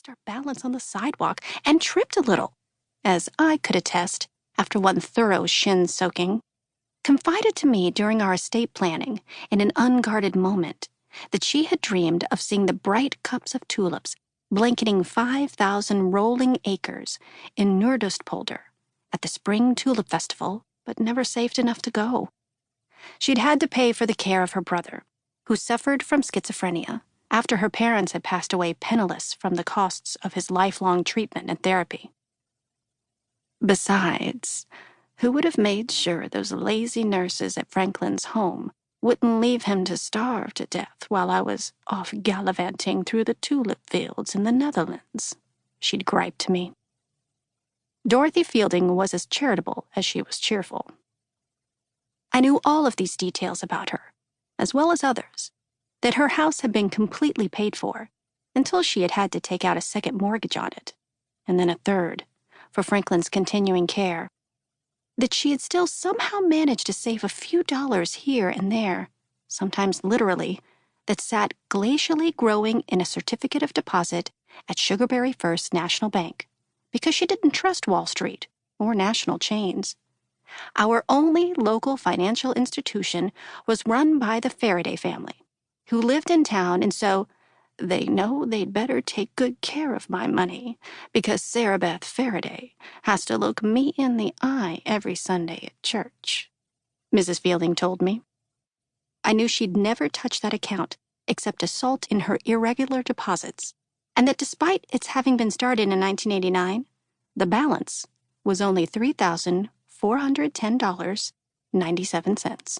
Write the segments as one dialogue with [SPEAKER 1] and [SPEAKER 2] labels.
[SPEAKER 1] lost our balance on the sidewalk and tripped a little, as I could attest after one thorough shin soaking, confided to me during our estate planning in an unguarded moment that she had dreamed of seeing the bright cups of tulips blanketing 5,000 rolling acres in Nordostpolder at the Spring Tulip Festival, but never saved enough to go. She'd had to pay for the care of her brother, who suffered from schizophrenia after her parents had passed away penniless from the costs of his lifelong treatment and therapy. Besides, who would have made sure those lazy nurses at Franklin's home wouldn't leave him to starve to death while I was off gallivanting through the tulip fields in the Netherlands? She'd griped to me. Dorothy Fielding was as charitable as she was cheerful. I knew all of these details about her, as well as others, that her house had been completely paid for until she had had to take out a second mortgage on it, and then a third, for Franklin's continuing care, that she had still somehow managed to save a few dollars here and there, sometimes literally, that sat glacially growing in a certificate of deposit at Sugarberry First National Bank, because she didn't trust Wall Street or national chains. Our only local financial institution was run by the Faraday family, who lived in town, and so they know they'd better take good care of my money, because Sarah Beth Faraday has to look me in the eye every Sunday at church, Mrs. Fielding told me. I knew she'd never touch that account except to salt in her irregular deposits, and that despite its having been started in 1989, the balance was only $3,410.97.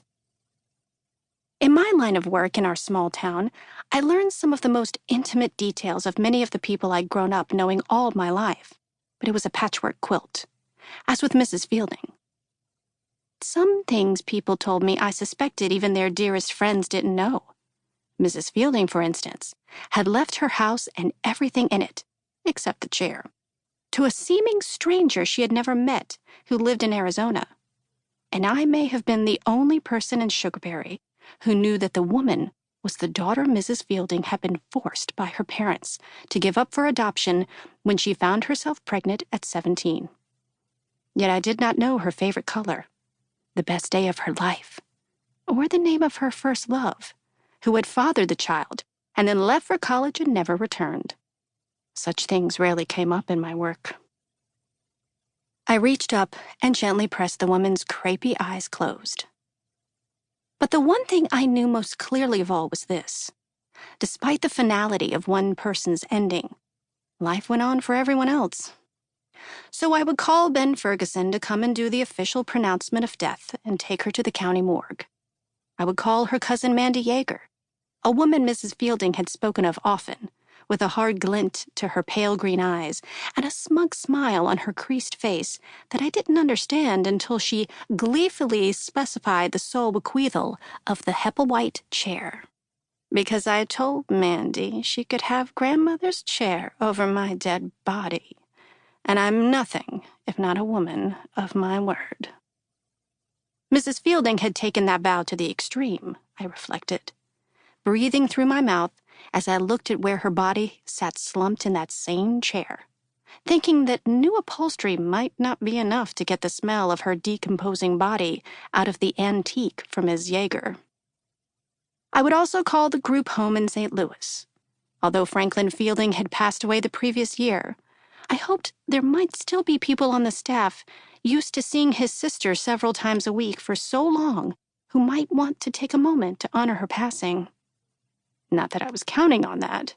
[SPEAKER 1] In my line of work in our small town, I learned some of the most intimate details of many of the people I'd grown up knowing all my life, but it was a patchwork quilt, as with Mrs. Fielding. Some things people told me I suspected even their dearest friends didn't know. Mrs. Fielding, for instance, had left her house and everything in it, except the chair, to a seeming stranger she had never met who lived in Arizona. And I may have been the only person in Sugarberry who knew that the woman was the daughter Mrs. Fielding had been forced by her parents to give up for adoption when she found herself pregnant at 17. Yet I did not know her favorite color, the best day of her life, or the name of her first love, who had fathered the child and then left for college and never returned. Such things rarely came up in my work. I reached up and gently pressed the woman's crepey eyes closed. But the one thing I knew most clearly of all was this. Despite the finality of one person's ending, life went on for everyone else. So I would call Ben Ferguson to come and do the official pronouncement of death and take her to the county morgue. I would call her cousin Mandy Yeager, a woman Mrs. Fielding had spoken of often, with a hard glint to her pale green eyes and a smug smile on her creased face that I didn't understand until she gleefully specified the sole bequeathal of the Hepplewhite chair. Because I told Mandy she could have grandmother's chair over my dead body, and I'm nothing if not a woman of my word. Mrs. Fielding had taken that vow to the extreme, I reflected, breathing through my mouth as I looked at where her body sat slumped in that same chair, thinking that new upholstery might not be enough to get the smell of her decomposing body out of the antique for Ms. Yeager. I would also call the group home in St. Louis. Although Franklin Fielding had passed away the previous year, I hoped there might still be people on the staff used to seeing his sister several times a week for so long who might want to take a moment to honor her passing. Not that I was counting on that.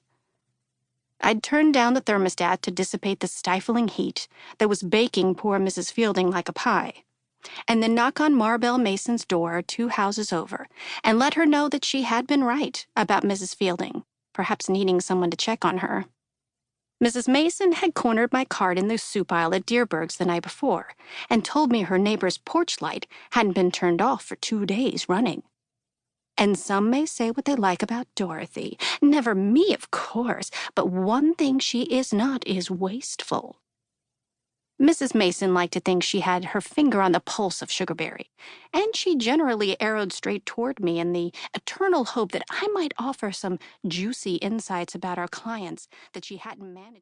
[SPEAKER 1] I'd turned down the thermostat to dissipate the stifling heat that was baking poor Mrs. Fielding like a pie, and then knock on Marbell Mason's door 2 houses over and let her know that she had been right about Mrs. Fielding, perhaps needing someone to check on her. Mrs. Mason had cornered my cart in the soup aisle at Deerberg's the night before and told me her neighbor's porch light hadn't been turned off for 2 days running. And some may say what they like about Dorothy. Never me, of course, but one thing she is not is wasteful. Mrs. Mason liked to think she had her finger on the pulse of Sugarberry, and she generally arrowed straight toward me in the eternal hope that I might offer some juicy insights about our clients that she hadn't managed.